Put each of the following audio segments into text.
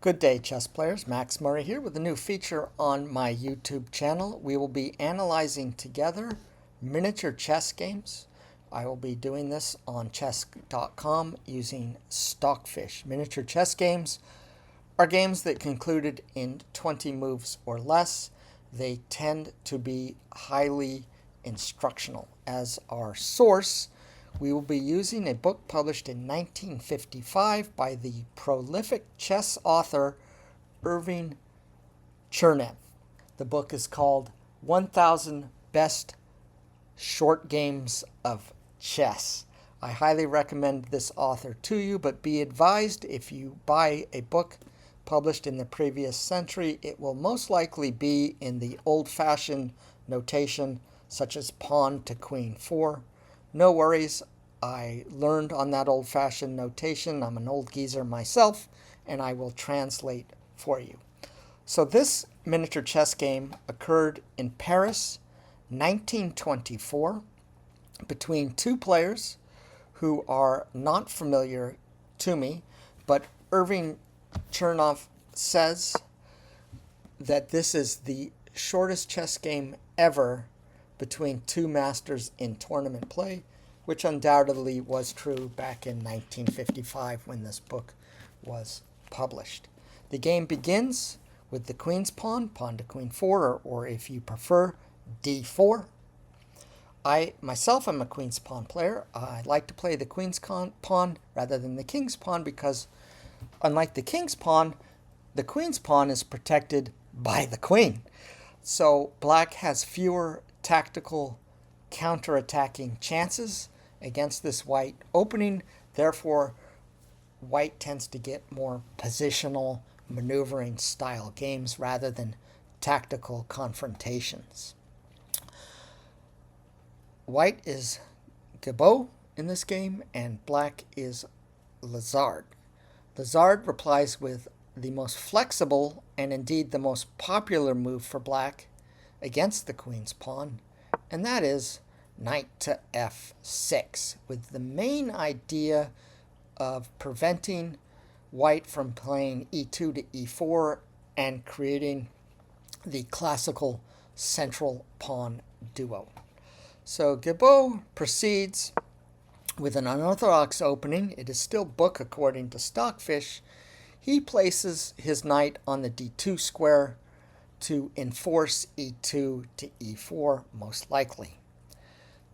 Good day, chess players. Max Murray here with a new feature on my YouTube channel. We will be analyzing together miniature chess games. I will be doing this on chess.com using Stockfish. Miniature chess games are games that concluded in 20 moves or less. They tend to be highly instructional. As our source, we will be using a book published in 1955 by the prolific chess author Irving Chernev. The book is called 1000 Best Short Games of Chess. I highly recommend this author to you, but be advised if you buy a book published in the previous century, it will most likely be in the old-fashioned notation such as pawn to queen 4. No worries, I learned on that old-fashioned notation. I'm an old geezer myself, and I will translate for you. So this miniature chess game occurred in Paris, 1924, between two players who are not familiar to me, but Irving Chernev says that this is the shortest chess game ever between two masters in tournament play, which undoubtedly was true back in 1955 when this book was published. The game begins with the queen's pawn to queen 4, or if you prefer, d4. I myself am a queen's pawn player. I like to play the queen's pawn rather than the king's pawn because, unlike the king's pawn, the queen's pawn is protected by the queen. So black has fewer tactical counterattacking chances against this white opening. Therefore, white tends to get more positional maneuvering style games rather than tactical confrontations. White is Gibaud in this game, and black is Lazard. Lazard replies with the most flexible and indeed the most popular move for black against the queen's pawn, and that is knight to f6, with the main idea of preventing white from playing e2 to e4 and creating the classical central pawn duo. So Gibaud proceeds with an unorthodox opening. It is still book according to Stockfish. He places his knight on the d2 square to enforce e2 to e4, most likely.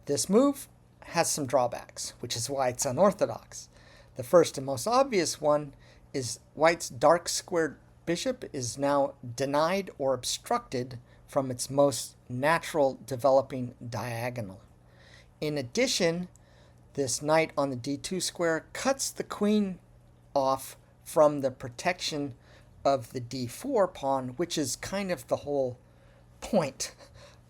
This move has some drawbacks, which is why it's unorthodox. The first and most obvious one is white's dark squared bishop is now denied or obstructed from its most natural developing diagonal. In addition, this knight on the d2 square cuts the queen off from the protection of the d4 pawn, which is kind of the whole point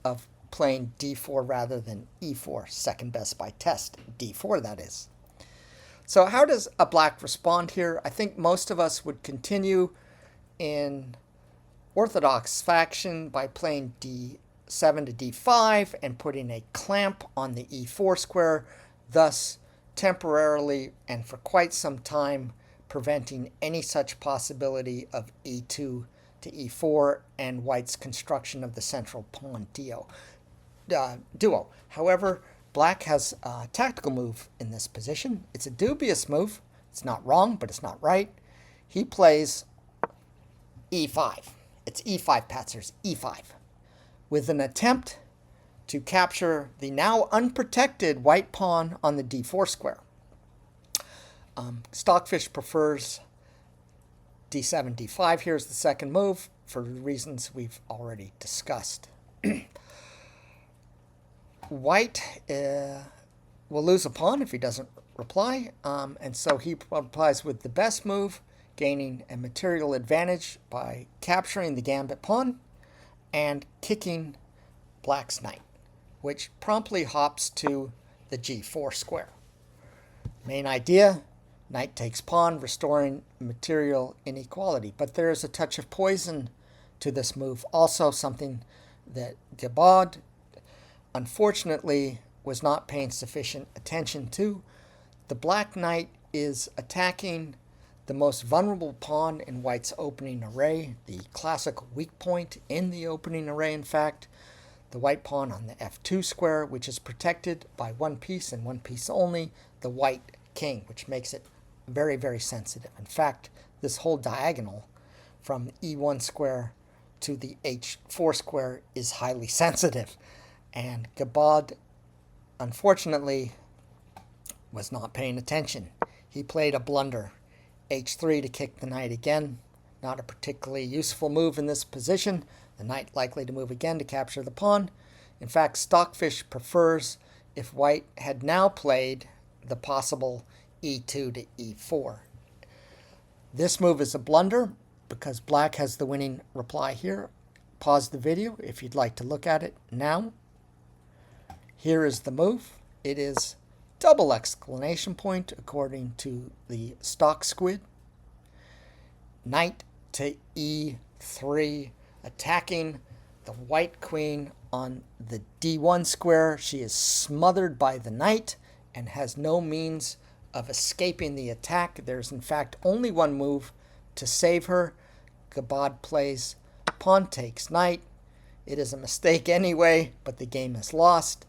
of playing d4 rather than e4, second best by test, d4 that is. So how does a black respond here? I think most of us would continue in orthodox faction by playing d7 to d5 and putting a clamp on the e4 square, thus temporarily and for quite some time preventing any such possibility of e2 to e4 and white's construction of the central pawn duo. However, black has a tactical move in this position. It's a dubious move. It's not wrong, but it's not right. He plays e5. It's e5, Patzers, e5, with an attempt to capture the now unprotected white pawn on the d4 square. Stockfish prefers d7, d5. Here's the second move for reasons we've already discussed. White will lose a pawn if he doesn't reply, and so he replies with the best move, gaining a material advantage by capturing the gambit pawn and kicking black's knight, which promptly hops to the g4 square. Main idea, knight takes pawn, restoring material inequality. But there is a touch of poison to this move, also something that Gibaud unfortunately was not paying sufficient attention to. The black knight is attacking the most vulnerable pawn in White's opening array, the classic weak point in the opening array, in fact. The white pawn on the f2 square, which is protected by one piece and one piece only, the white king, which makes it very, very sensitive. In fact, this whole diagonal from e1 square to the h4 square is highly sensitive. And Gibaud, unfortunately, was not paying attention. He played a blunder. h3 to kick the knight again. Not a particularly useful move in this position. The knight likely to move again to capture the pawn. In fact, Stockfish prefers if White had now played the possible e2 to e4. This move is a blunder because Black has the winning reply here. Pause the video if you'd like to look at it now. Here is the move. It is double exclamation point according to the stock squid. Knight to e3, attacking the white queen on the d1 square. She is smothered by the knight and has no means of escaping the attack. There's in fact only one move to save her. Gibaud plays pawn takes knight. It is a mistake anyway, but the game is lost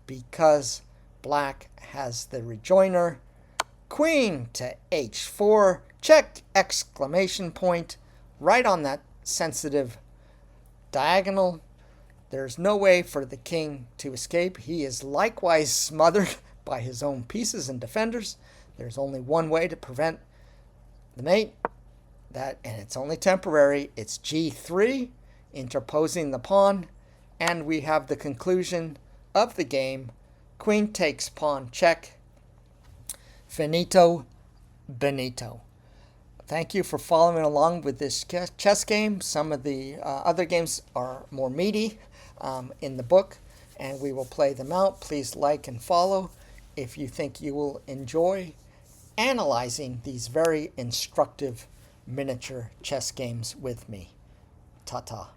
because Black has the rejoinder. Queen to h4, check exclamation point, right on that sensitive diagonal. There's no way for the king to escape. He is likewise smothered by his own pieces and defenders. There's only one way to prevent the mate, and it's only temporary. It's g3, interposing the pawn, and we have the conclusion of the game. Queen takes pawn check. Finito, benito. Thank you for following along with this chess game. Some of the other games are more meaty in the book, and we will play them out. Please like and follow if you think you will enjoy analyzing these very instructive miniature chess games with me. Ta-ta.